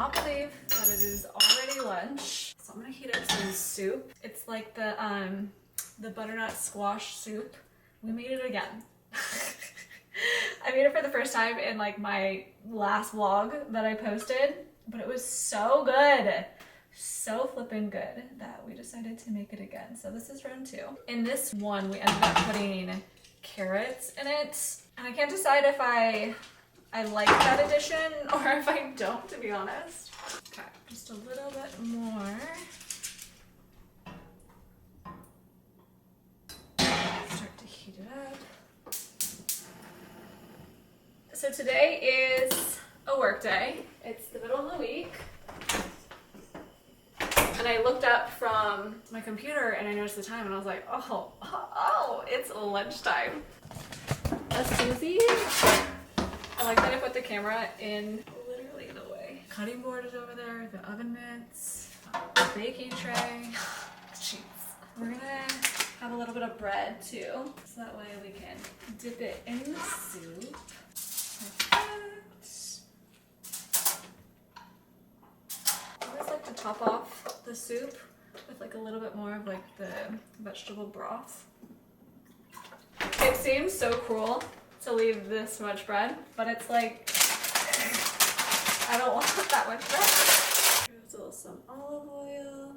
cannot believe that it is already lunch. So I'm gonna heat up some soup. It's like the butternut squash soup. We made it again. I made it for the first time in like my last vlog that I posted, but it was so good. So flippin' good that we decided to make it again. So this is round 2. In this one, we ended up putting carrots in it. And I can't decide if I like that addition or if I don't, to be honest. Okay, just a little bit more. Start to heat it up. So today is a work day. It's the middle of the week. And I looked up from my computer and I noticed the time and I was like, oh, it's lunchtime. A Susie. I like that I put the camera in literally the way. Cutting board is over there, the oven mitts, the baking tray. Jeez. We're gonna have a little bit of bread too, so that way we can dip it in the soup. Like that. I always like to top off the soup with like a little bit more of like the vegetable broth. It seems so cruel to leave this much bread, but it's like, I don't want that much bread. Here's a little some olive oil.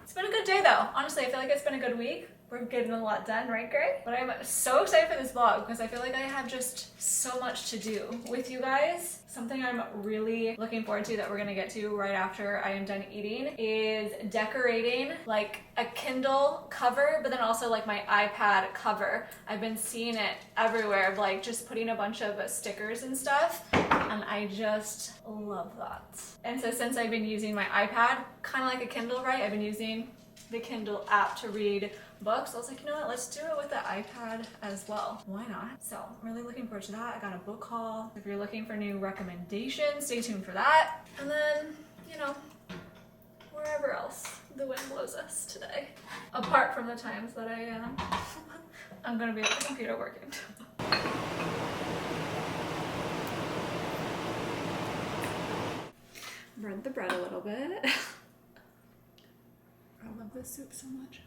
It's been a good day though. Honestly, I feel like it's been a good week. We're getting a lot done, right, Gray? But I'm so excited for this vlog because I feel like I have just so much to do with you guys. Something I'm really looking forward to that we're gonna get to right after I am done eating is decorating like a Kindle cover, but then also like my iPad cover. I've been seeing it everywhere of like just putting a bunch of stickers and stuff, and I just love that. And so since I've been using my iPad, kind of like a Kindle, right? I've been using the Kindle app to read books. I was like, you know what, let's do it with the iPad as well. Why not? So I'm really looking forward to that. I got a book haul. If you're looking for new recommendations, stay tuned for that. And then, you know, wherever else the wind blows us today. Apart from the times that I'm gonna be at the computer working. Burn the bread a little bit. I love this soup so much.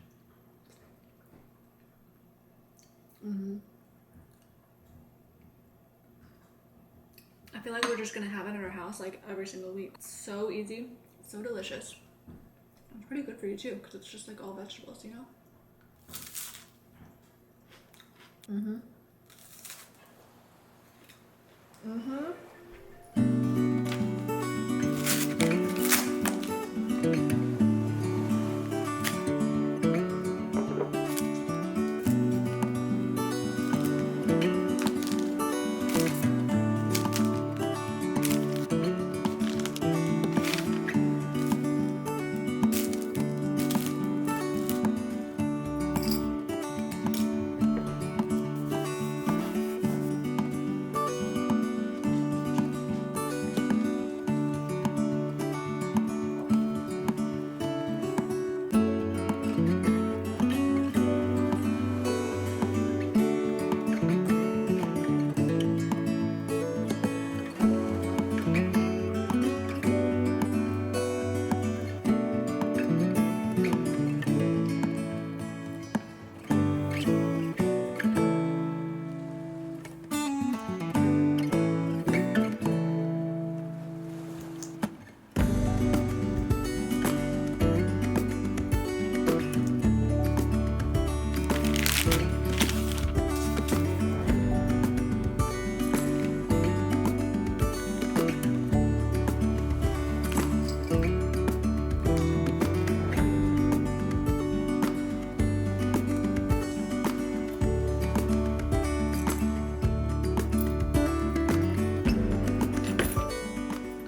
I feel like we're just gonna have it at our house like every single week. It's so easy, so delicious. It's pretty good for you too, because it's just like all vegetables, you know?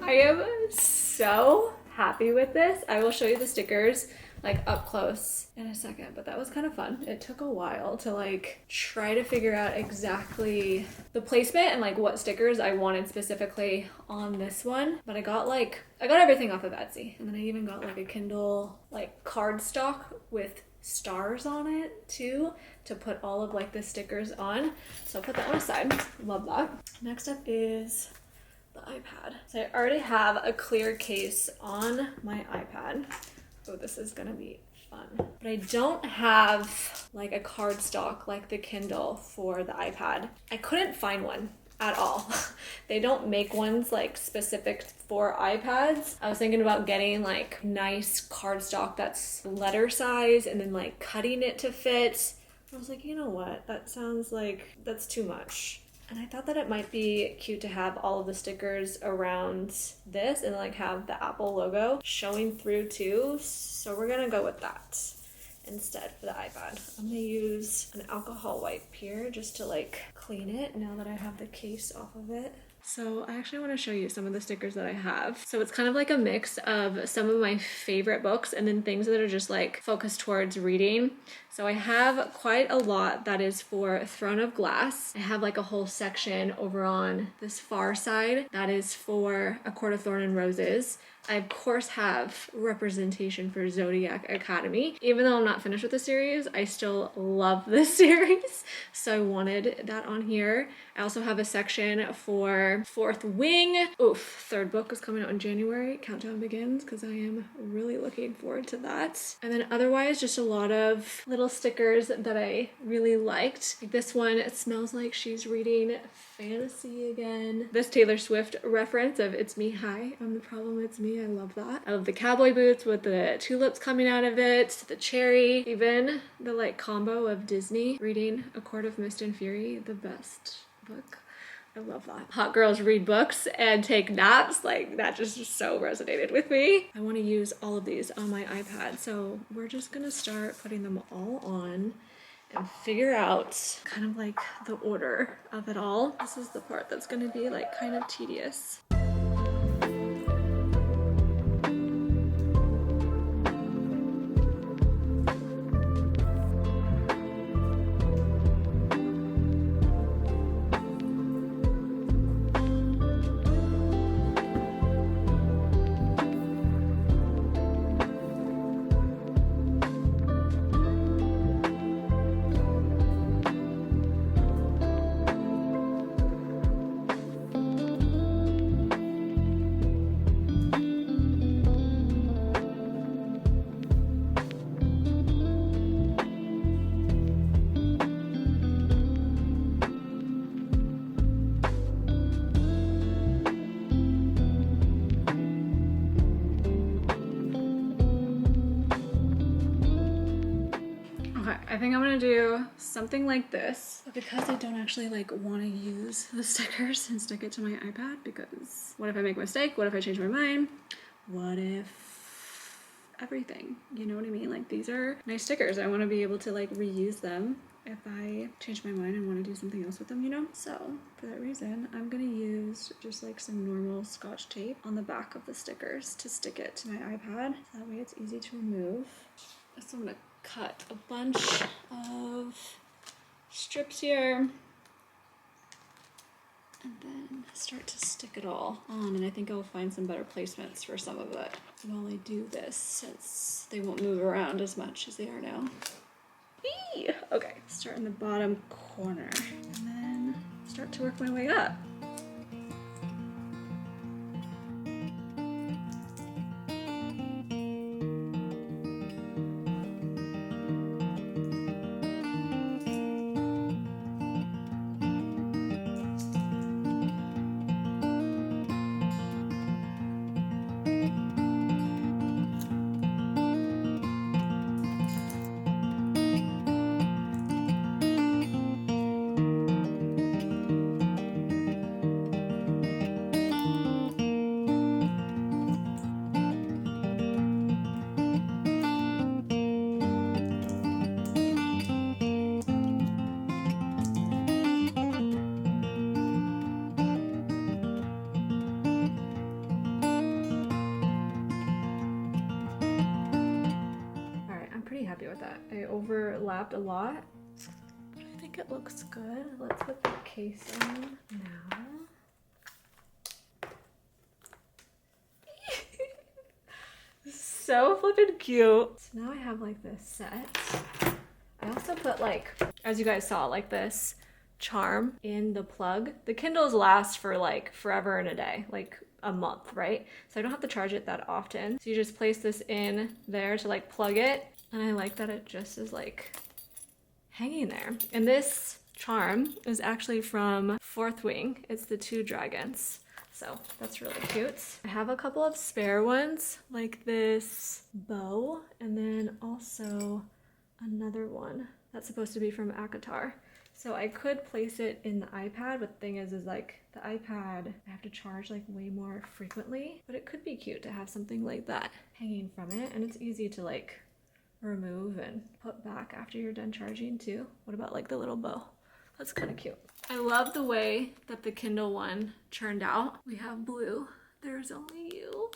I am so happy with this. I will show you the stickers like up close in a second, but that was kind of fun. It took a while to like try to figure out exactly the placement and like what stickers I wanted specifically on this one. But I got everything off of Etsy, and then I even got like a Kindle like cardstock with stars on it too to put all of like the stickers on. So I'll put that one aside. Love that. Next up is the iPad. So I already have a clear case on my iPad. Oh, this is gonna be fun. But I don't have like a cardstock like the Kindle for the iPad. I couldn't find one at all. They don't make ones like specific for iPads. I was thinking about getting like nice cardstock that's letter size and then like cutting it to fit. I was like, you know what? That sounds like that's too much. And I thought that it might be cute to have all of the stickers around this and like have the Apple logo showing through too. So we're gonna go with that instead for the iPad. I'm gonna use an alcohol wipe here just to like clean it now that I have the case off of it. So I actually want to show you some of the stickers that I have. So it's kind of like a mix of some of my favorite books and then things that are just like focused towards reading. So I have quite a lot that is for Throne of Glass. I have like a whole section over on this far side that is for A Court of Thorn and Roses. I of course have representation for Zodiac Academy. Even though I'm not finished with the series, I still love this series. So I wanted that on here. I also have a section for Fourth Wing. Oof, third book is coming out in January. Countdown begins because I am really looking forward to that. And then otherwise, just a lot of little stickers that I really liked. Like this one, it smells like she's reading fantasy again. This Taylor Swift reference of "It's me, hi, I'm the problem, it's me." I love that. I love the cowboy boots with the tulips coming out of it, the cherry, even the like combo of Disney reading A Court of Mist and Fury, the best book. I love that. Hot girls read books and take naps. Like that just so resonated with me. I want to use all of these on my iPad. So we're just gonna start putting them all on and figure out kind of like the order of it all. This is the part that's gonna be like kind of tedious. I think I'm gonna do something like this, but because I don't actually like want to use the stickers and stick it to my iPad, because what if I make a mistake? What if I change my mind? What if everything, you know what I mean? Like these are nice stickers. I want to be able to like reuse them if I change my mind and want to do something else with them, you know? So for that reason, I'm gonna use just like some normal Scotch tape on the back of the stickers to stick it to my iPad. So that way it's easy to remove. So I'm gonna cut a bunch of strips here and then start to stick it all on, and I think I'll find some better placements for some of it while I do this, since they won't move around as much as they are now. Whee! Okay, start in the bottom corner and then start to work my way up. Happy with that. I overlapped a lot. I think it looks good. Let's put the case on now. This is so flippin' cute. So now I have like this set. I also put like, as you guys saw, like this charm in the plug. The Kindles last for like forever and a day, like a month, right? So I don't have to charge it that often. So you just place this in there to like plug it. And I like that it just is like hanging there. And this charm is actually from Fourth Wing. It's the 2 dragons. So that's really cute. I have a couple of spare ones, like this bow, and then also another one that's supposed to be from ACOTAR. So I could place it in the iPad, but the thing is like the iPad, I have to charge like way more frequently, but it could be cute to have something like that hanging from it, and it's easy to like remove and put back after you're done charging too. What about like the little bow? That's kind of cute. I love the way that the Kindle one turned out. We have blue. There's only you.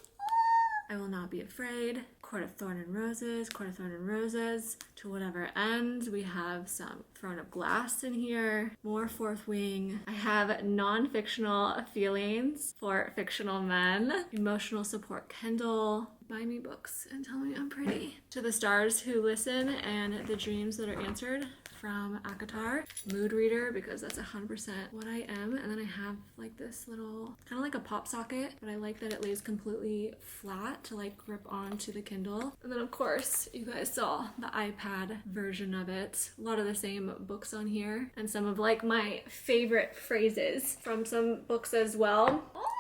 I will not be afraid. Court of Thorn and Roses, Court of Thorn and Roses, to whatever ends. We have some Throne of Glass in here, more Fourth Wing. I have non-fictional feelings for fictional men, emotional support Kindle, buy me books and tell me I'm pretty. To the Stars Who Listen and the Dreams That Are Answered from ACOTAR. Mood reader, because that's 100% what I am. And then I have like this little, kind of like a pop socket, but I like that it lays completely flat to like grip onto the Kindle. And then of course, you guys saw the iPad version of it. A lot of the same books on here, and some of like my favorite phrases from some books as well. Oh,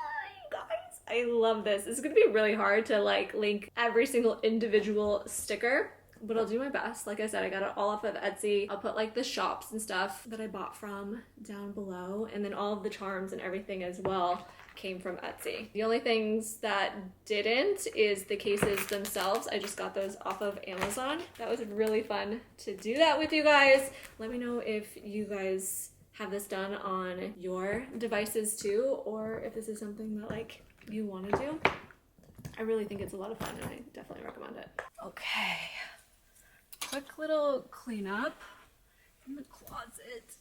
you guys, I love this. It's gonna be really hard to like link every single individual sticker, but I'll do my best. Like I said, I got it all off of Etsy. I'll put like the shops and stuff that I bought from down below, and then all of the charms and everything as well came from Etsy. The only things that didn't is the cases themselves. I just got those off of Amazon. That was really fun to do that with you guys. Let me know if you guys have this done on your devices too, or if this is something that like you want to do. I really think it's a lot of fun, and I definitely recommend it. Okay. Quick little cleanup in the closet.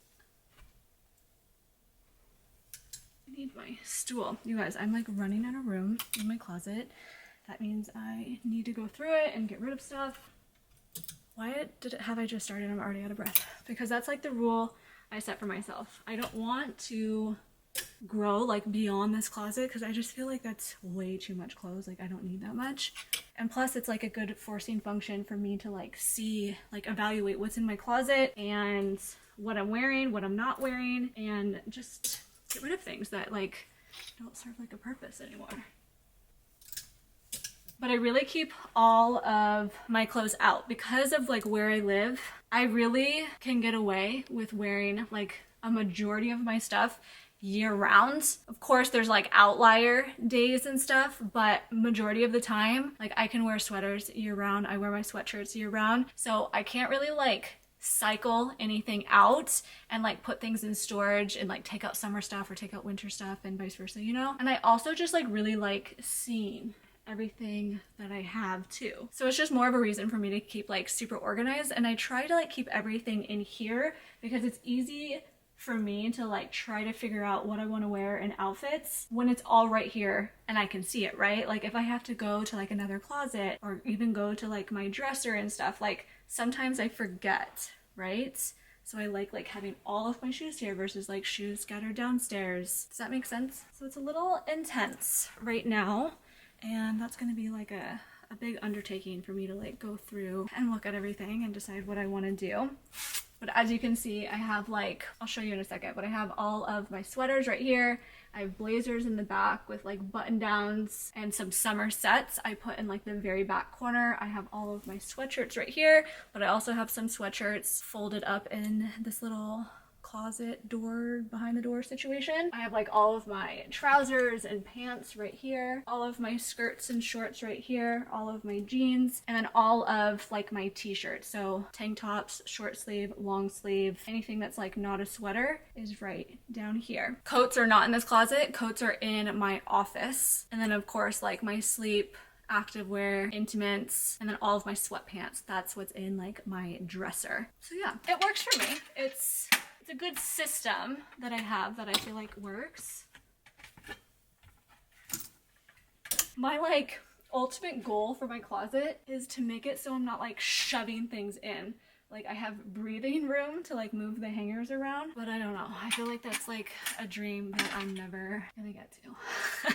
I need my stool. You guys, I'm like running out of room in my closet. That means I need to go through it and get rid of stuff. Why have I just started? I'm already out of breath. Because that's like the rule I set for myself. I don't want to grow like beyond this closet because I just feel like that's way too much clothes. Like I don't need that much. And plus it's like a good forcing function for me to like see, like evaluate what's in my closet and what I'm wearing, what I'm not wearing, and just get rid of things that like don't serve like a purpose anymore. But I really keep all of my clothes out because of like where I live. I really can get away with wearing like a majority of my stuff year round. Of course, there's like outlier days and stuff, but majority of the time, like I can wear sweaters year round. I wear my sweatshirts year round. So I can't really like cycle anything out and like put things in storage and like take out summer stuff or take out winter stuff and vice versa, you know? And I also just like really like seeing everything that I have too. So it's just more of a reason for me to keep like super organized, and I try to like keep everything in here because it's easy for me to like try to figure out what I want to wear in outfits when it's all right here and I can see it, right? Like if I have to go to like another closet or even go to like my dresser and stuff, like sometimes I forget, right? So I like having all of my shoes here versus like shoes scattered downstairs. Does that make sense? So it's a little intense right now, and that's going to be like a big undertaking for me to like go through and look at everything and decide what I want to do. But as you can see, I have like, I'll show you in a second, but I have all of my sweaters right here. I have blazers in the back with like button downs and some summer sets I put in like the very back corner. I have all of my sweatshirts right here, but I also have some sweatshirts folded up in this little closet door, behind the door situation. I have like all of my trousers and pants right here, all of my skirts and shorts right here, all of my jeans, and then all of like my t-shirts. So tank tops, short sleeve, long sleeve, anything that's like not a sweater is right down here. Coats are not in this closet. Coats are in my office. And then of course like my sleep, activewear, intimates, and then all of my sweatpants. That's what's in like my dresser. So yeah, it works for me. It's a good system that I have that I feel like works. My like ultimate goal for my closet is to make it so I'm not like shoving things in. Like I have breathing room to like move the hangers around, but I don't know. I feel like that's like a dream that I'm never gonna get to.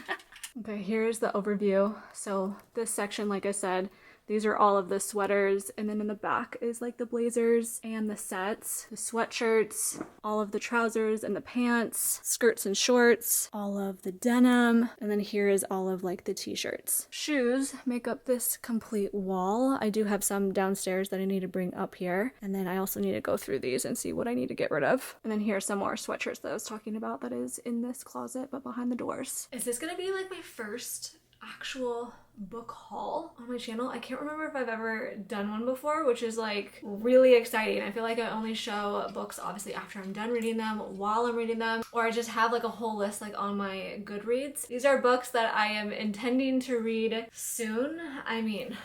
Okay, here's the overview. So this section, like I said, these are all of the sweaters, and then in the back is like the blazers and the sets, the sweatshirts, all of the trousers and the pants, skirts and shorts, all of the denim, and then here is all of like the t-shirts. Shoes make up this complete wall. I do have some downstairs that I need to bring up here, and then I also need to go through these and see what I need to get rid of. And then here's some more sweatshirts that I was talking about that is in this closet but behind the doors. Is this gonna be like my first actual book haul on my channel? I can't remember if I've ever done one before, which is like really exciting. I feel like I only show books obviously after I'm done reading them, while I'm reading them, or I just have like a whole list like on my Goodreads. These are books that I am intending to read soon. I mean,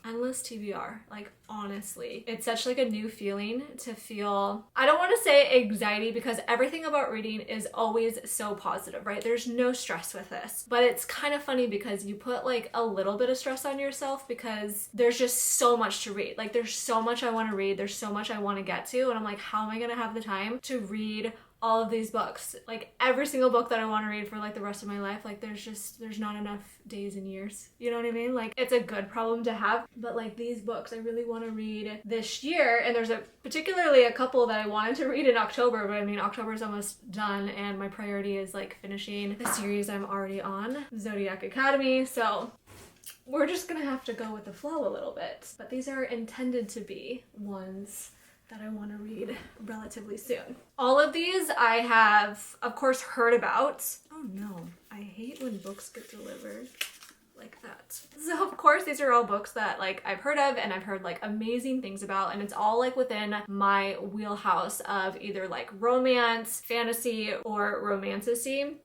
endless TBR, like honestly, it's such like a new feeling to feel. I don't want to say anxiety because everything about reading is always so positive, right? There's no stress with this, but it's kind of funny because you put like a little bit of stress on yourself because there's just so much to read. Like there's so much I want to read, there's so much I want to get to, and I'm like, how am I gonna have the time to read all of these books? Like every single book that I want to read for like the rest of my life, like there's not enough days and years, you know what I mean? Like it's a good problem to have, but like these books I really want to read this year, and there's particularly a couple that I wanted to read in October, but I mean October is almost done and my priority is like finishing the series I'm already on, Zodiac Academy, so we're just gonna have to go with the flow a little bit. But these are intended to be ones that I want to read relatively soon. All of these I have, of course, heard about. Oh no, I hate when books get delivered like that. So of course these are all books that like I've heard of and I've heard like amazing things about, and it's all like within my wheelhouse of either like romance, fantasy, or romanticy.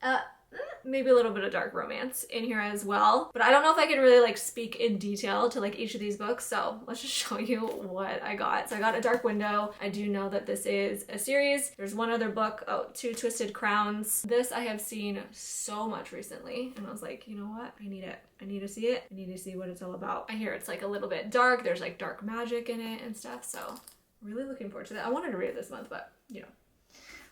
Maybe a little bit of dark romance in here as well, but I don't know if I can really like speak in detail to like each of these books, so let's just show you what I got. So I got A Dark Window. I do know that this is a series. There's one other book, Two Twisted Crowns. This I have seen so much recently, and I was like, you know what? I need it. I need to see it. I need to see what it's all about. I hear it's like a little bit dark. There's like dark magic in it and stuff, so really looking forward to that. I wanted to read it this month, but you know,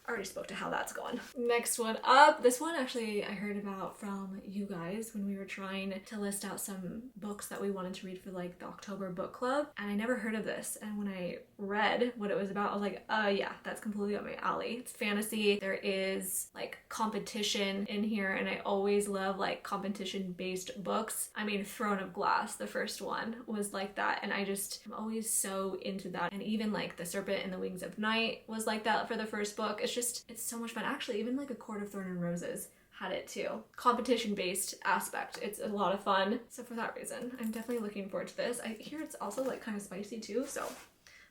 I already spoke to how that's going. Next one up. This one actually I heard about from you guys when we were trying to list out some books that we wanted to read for like the October book club, and I never heard of this, and when I read what it was about I was like, yeah, that's completely up my alley. It's fantasy. There is like competition in here, and I always love like competition based books. I mean, Throne of Glass, the first one, was like that, and I'm always so into that. And even like The Serpent and the Wings of Night was like that for the first book. It's so much fun. Actually, even like A Court of Thorn and Roses had it too. Competition based aspect. It's a lot of fun. So for that reason, I'm definitely looking forward to this. I hear it's also like kind of spicy too, so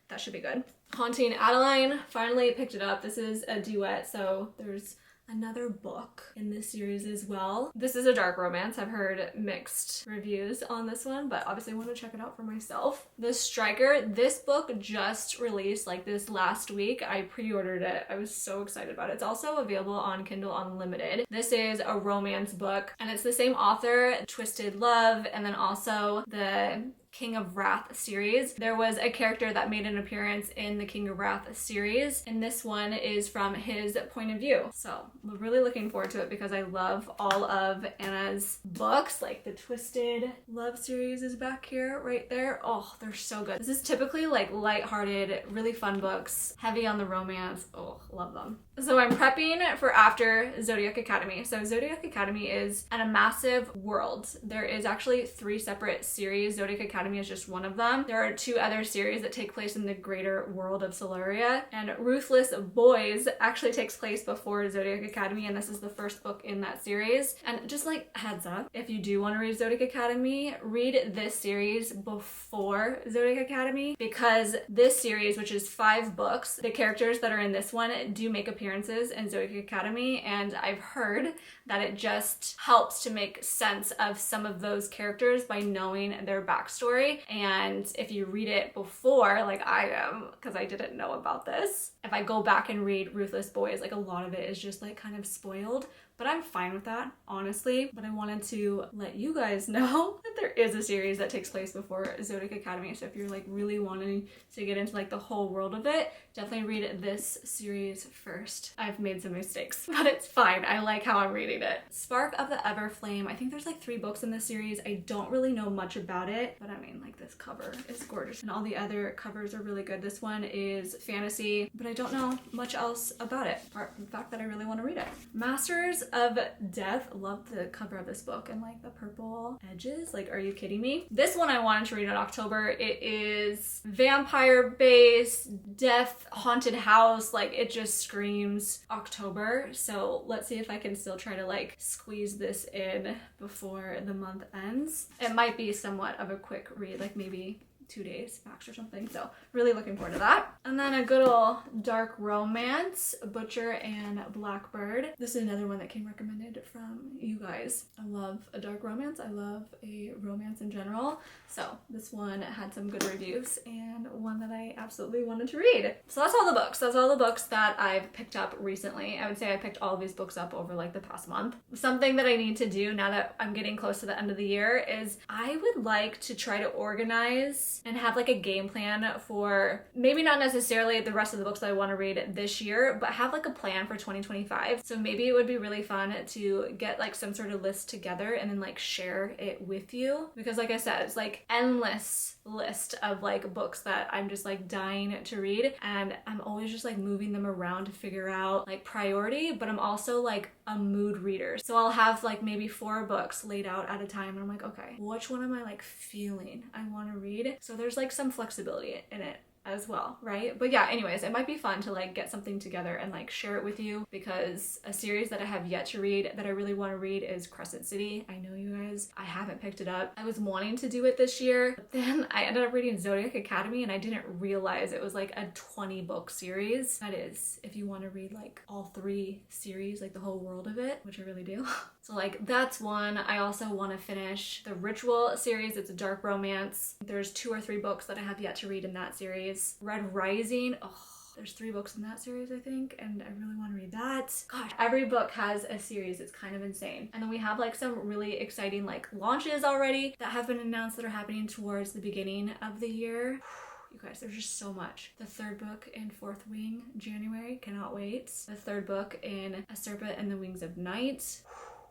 that should be good. Haunting Adeline, finally picked it up. This is a duet, so there's another book in this series as well. This is a dark romance. I've heard mixed reviews on this one, but obviously I want to check it out for myself. The Striker, this book just released like this last week. I pre-ordered it. I was so excited about it. It's also available on Kindle Unlimited. This is a romance book, and it's the same author, Twisted Love, and then also the King of Wrath series. There was a character that made an appearance in the King of Wrath series, and this one is from his point of view. So I'm really looking forward to it because I love all of Anna's books. Like the Twisted Love series is back here, right there. Oh, they're so good. This is typically like lighthearted, really fun books, heavy on the romance. Oh, love them. So I'm prepping for after Zodiac Academy. So Zodiac Academy is in a massive world. There is actually 3 separate series. Zodiac Academy is just one of them. There are 2 other series that take place in the greater world of Solaria, and Ruthless Boys actually takes place before Zodiac Academy, and this is the first book in that series. And just like heads up, if you do want to read Zodiac Academy, read this series before Zodiac Academy, because this series, which is 5 books, the characters that are in this one do make appearances in Zodiac Academy, and I've heard that it just helps to make sense of some of those characters by knowing their backstory. And if you read it before, like I am, because I didn't know about this, if I go back and read Ruthless Boys, like a lot of it is just like kind of spoiled, but I'm fine with that, honestly. But I wanted to let you guys know that there is a series that takes place before Zodiac Academy. So if you're like really wanting to get into like the whole world of it, definitely read this series first. I've made some mistakes, but it's fine. I like how I'm reading it. Spark of the Everflame. I think there's like 3 books in this series. I don't really know much about it, but I mean, like, this cover is gorgeous and all the other covers are really good. This one is fantasy, but I don't know much else about it, apart from the fact that I really want to read it. Masters of Death. Love the cover of this book and like the purple edges. Like, are you kidding me? This one I wanted to read in October. It is vampire based, death, haunted house. Like, it just screams October. So let's see if I can still try to like squeeze this in before the month ends. It might be somewhat of a quick read, like maybe 2 days max or something. So really looking forward to that. And then a good old dark romance, Butcher and Blackbird. This is another one that came recommended from you guys. I love a dark romance. I love a romance in general. So this one had some good reviews and one that I absolutely wanted to read. So that's all the books. That's all the books that I've picked up recently. I would say I picked all of these books up over like the past month. Something that I need to do now that I'm getting close to the end of the year is I would like to try to organize and have like a game plan for maybe not necessarily the rest of the books that I want to read this year, but have like a plan for 2025. So maybe it would be really fun to get like some sort of list together and then like share it with you, because like I said, it's like endless list of like books that I'm just like dying to read, and I'm always just like moving them around to figure out like priority. But I'm also like a mood reader, so I'll have like maybe 4 books laid out at a time and I'm like, okay, which one am I like feeling I want to read? So there's like some flexibility in it as well, right? But yeah, anyways, it might be fun to like get something together and like share it with you, because a series that I have yet to read that I really want to read is Crescent City. I know you guys, I haven't picked it up. I was wanting to do it this year, but then I ended up reading Zodiac Academy and I didn't realize it was like a 20 book series. That is, if you want to read like all 3 series, like the whole world of it, which I really do. So like that's one. I also want to finish the Ritual series. It's a dark romance. There's 2 or 3 books that I have yet to read in that series. Red Rising. Oh, there's 3 books in that series, I think, and I really want to read that. Gosh, every book has a series. It's kind of insane. And then we have like some really exciting like launches already that have been announced that are happening towards the beginning of the year. You guys, there's just so much. The 3rd book in 4th Wing, January, cannot wait. The 3rd book in A Serpent and the Wings of Night.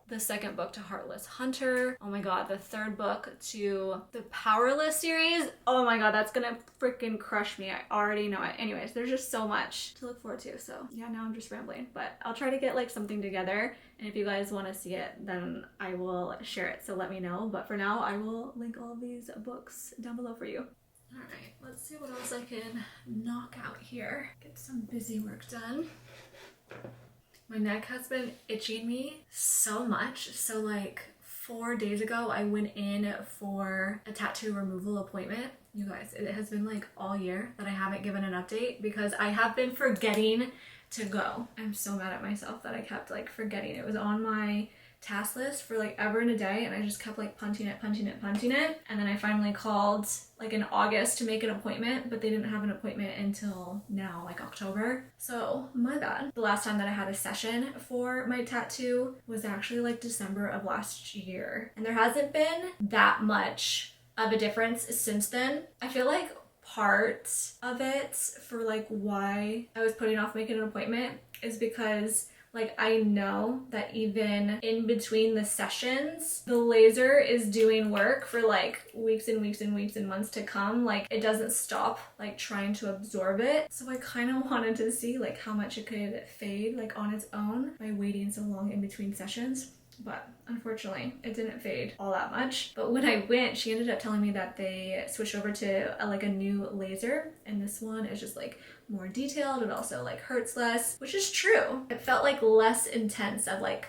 The 2nd book to Heartless Hunter. Oh my god, the 3rd book to the Powerless series. Oh my god, that's gonna freaking crush me. I already know it. Anyways, there's just so much to look forward to. So yeah, now I'm just rambling, but I'll try to get like something together. And if you guys want to see it, then I will share it. So let me know. But for now, I will link all of these books down below for you. All right, let's see what else I can knock out here. Get some busy work done. My neck has been itching me so much. So like 4 days ago, I went in for a tattoo removal appointment. You guys, it has been like all year that I haven't given an update because I have been forgetting to go. I'm so mad at myself that I kept like forgetting. It was on my task list for like ever and a day, and I just kept like punting it. And then I finally called like in August to make an appointment, but they didn't have an appointment until now, like October. So my bad. The last time that I had a session for my tattoo was actually like December of last year, and there hasn't been that much of a difference since then. I feel like part of it for like why I was putting off making an appointment is because like I know that even in between the sessions, the laser is doing work for like weeks and weeks and weeks and months to come. Like it doesn't stop like trying to absorb it. So I kind of wanted to see like how much it could fade like on its own by waiting so long in between sessions. But unfortunately, it didn't fade all that much. But when I went, she ended up telling me that they switched over to like a new laser, and this one is just like more detailed. It also like hurts less, which is true. It felt like less intense of like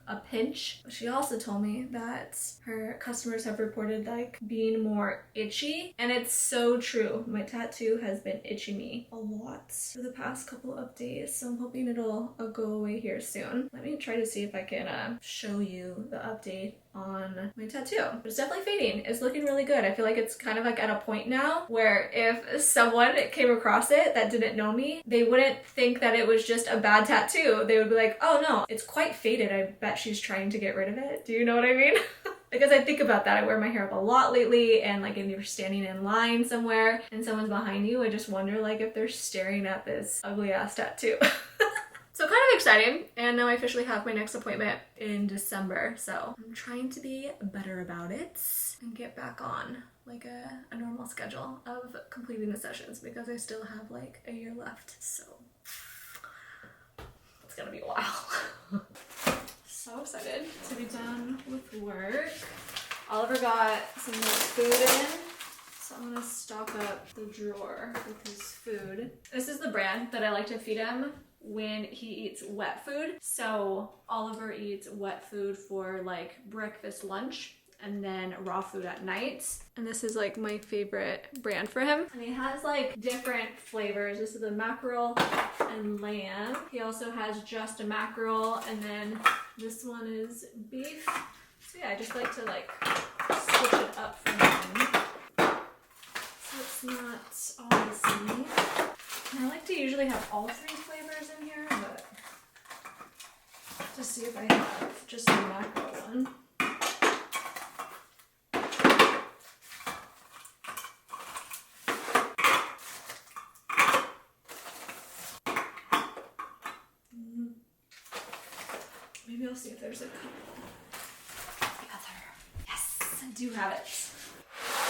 a pinch. She also told me that her customers have reported like being more itchy, and it's so true. My tattoo has been itching me a lot for the past couple of days, so I'm hoping it'll go away here soon. Let me try to see if I can show you the update on my tattoo. But it's definitely fading. It's looking really good. I feel like it's kind of like at a point now where if someone came across it that didn't know me, they wouldn't think that it was just a bad tattoo. They would be like, oh no, it's quite faded. I bet she's trying to get rid of it. Do you know what I mean? Because I think about that. I wear my hair up a lot lately, and like if you're standing in line somewhere and someone's behind you, I just wonder like if they're staring at this ugly ass tattoo. So kind of exciting, and now I officially have my next appointment in December, so I'm trying to be better about it and get back on like a normal schedule of completing the sessions, because I still have like a year left, so it's gonna be a while. So excited to be done with work. Oliver got some more food in, so I'm gonna stock up the drawer with his food. This is the brand that I like to feed him when he eats wet food. So Oliver eats wet food for like breakfast, lunch, and then raw food at night. And this is like my favorite brand for him. And he has like different flavors. This is the mackerel and lamb. He also has just a mackerel, and then this one is beef. So yeah, I just like to like switch it up for him, so it's not all the same. And I like to usually have all three flavors in here, but to see if I have just the mackerel one. Maybe I'll see if there's a couple. Yes, I do have it.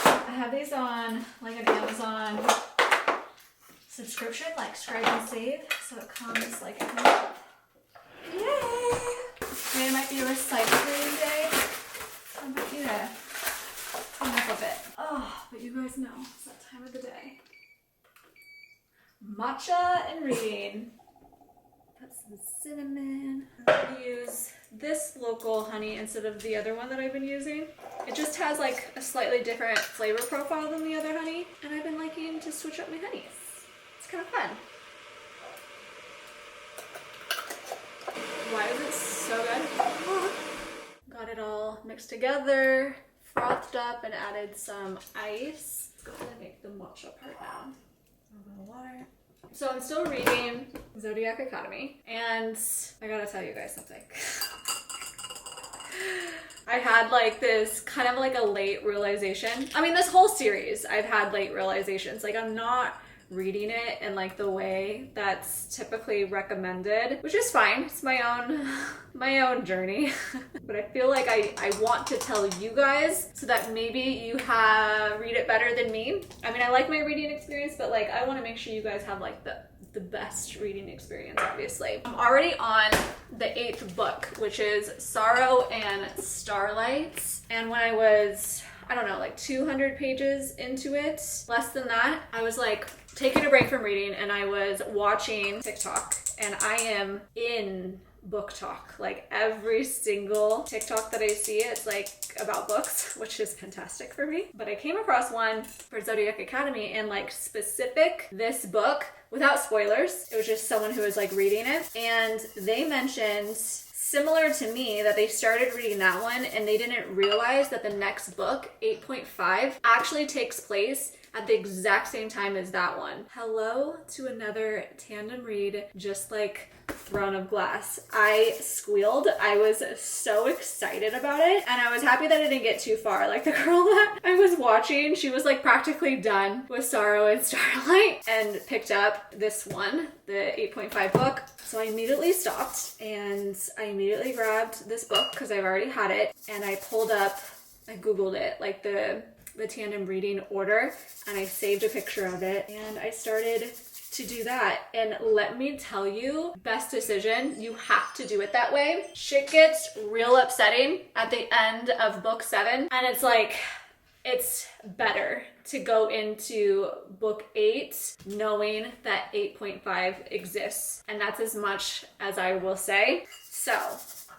I have these on like an Amazon subscription, like Scribe and Save, so it comes like a month. Yay! Today might be a recycling day. I might need to clean up a bit. Oh, but you guys know it's that time of the day. Matcha and reading. Put some cinnamon. I'm gonna use this local honey instead of the other one that I've been using. It just has like a slightly different flavor profile than the other honey, and I've been liking to switch up my honeys. It's kind of fun. Why is it so good? Got it all mixed together, frothed up, and added some ice. Let's go ahead and make the matcha part now. A little bit of water. So I'm still reading Zodiac Academy, and I gotta tell you guys something. I had like this kind of like a late realization. I mean, this whole series, I've had late realizations. Like, I'm not reading it in like the way that's typically recommended, which is fine. It's my own journey. But I feel like I want to tell you guys so that maybe you read it better than me. I mean, I like my reading experience, but like I want to make sure you guys have like the best reading experience, obviously. I'm already on the 8th book, which is Sorrow and Starlight. And when I was, I don't know, like 200 pages into it, less than that, I was like taking a break from reading and I was watching TikTok, and I am in book talk. Like every single TikTok that I see, it's like about books, which is fantastic for me. But I came across one for Zodiac Academy, and like specific this book, without spoilers, it was just someone who was like reading it, and they mentioned, similar to me, that they started reading that one and they didn't realize that the next book, 8.5, actually takes place at the exact same time as that one. Hello to another tandem read, just like Throne of Glass. I squealed. I was so excited about it, and I was happy that I didn't get too far. Like the girl that I was watching, she was like practically done with Sorrow and Starlight and picked up this one, the 8.5 book. So I immediately stopped and I immediately grabbed this book because I've already had it, and I Googled it, like the tandem reading order, and I saved a picture of it, and I started to do that. And let me tell you, best decision. You have to do it that way. Shit gets real upsetting at the end of book 7, and it's like, it's better to go into book 8 knowing that 8.5 exists, and that's as much as I will say. So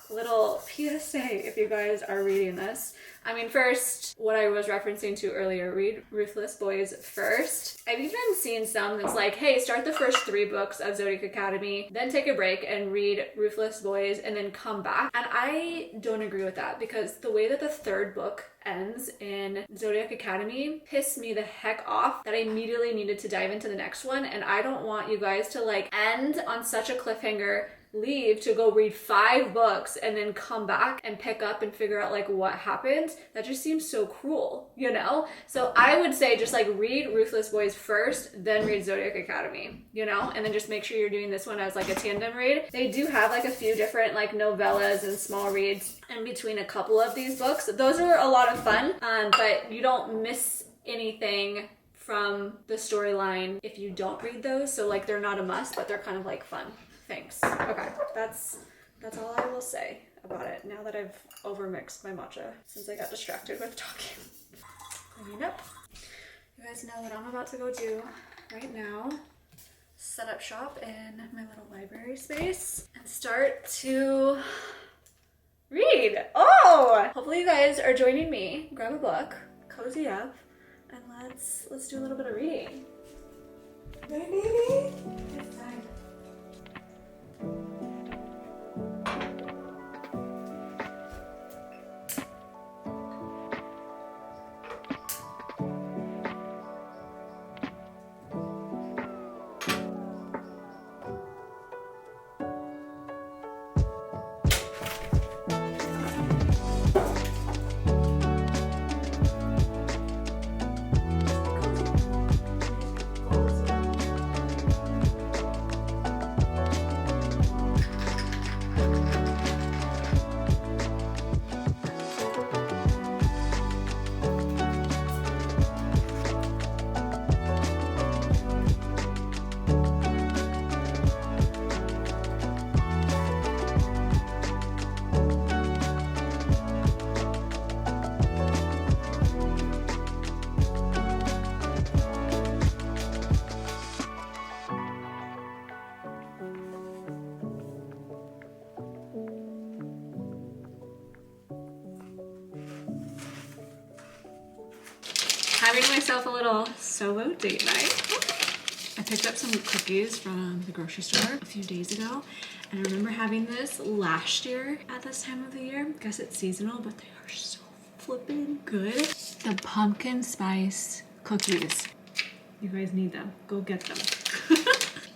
little PSA if you guys are reading this. I mean, first, what I was referencing to earlier, read Ruthless Boys first. I've even seen some that's like, hey, start the first 3 books of Zodiac Academy, then take a break and read Ruthless Boys, and then come back. And I don't agree with that, because the way that the 3rd book ends in Zodiac Academy pissed me the heck off that I immediately needed to dive into the next one. And I don't want you guys to like end on such a cliffhanger, leave to go read 5 books and then come back and pick up and figure out like what happened. That just seems so cruel, you know? So I would say just like read Ruthless Boys first, then read Zodiac Academy, you know? And then just make sure you're doing this one as like a tandem read. They do have like a few different like novellas and small reads in between a couple of these books. Those are a lot of fun, but you don't miss anything from the storyline if you don't read those. So like they're not a must, but they're kind of like fun. Thanks. Okay, that's all I will say about it now that I've overmixed my matcha since I got distracted with talking. Cleaning up. You guys know what I'm about to go do right now. Set up shop in my little library space and start to read. Oh! Hopefully you guys are joining me. Grab a book, cozy up, and let's do a little bit of reading. Hey, baby. It's time. Having myself a little solo date night. I picked up some cookies from the grocery store a few days ago, and I remember having this last year at this time of the year. I guess it's seasonal, but they are so flippin' good. The pumpkin spice cookies. You guys need them. Go get them.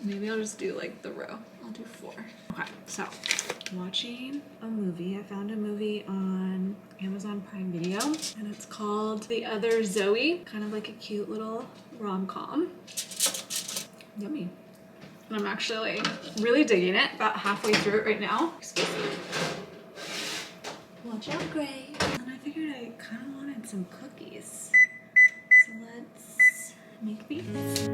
Maybe I'll just do like the row. I'll do 4. Okay, so watching a movie. I found a movie on Amazon Prime Video, and it's called The Other Zoe. Kind of like a cute little rom-com. Yummy. And I'm actually like really digging it. About halfway through it right now. Excuse me. Watch out, Gray. And I figured I kind of wanted some cookies. So let's make these.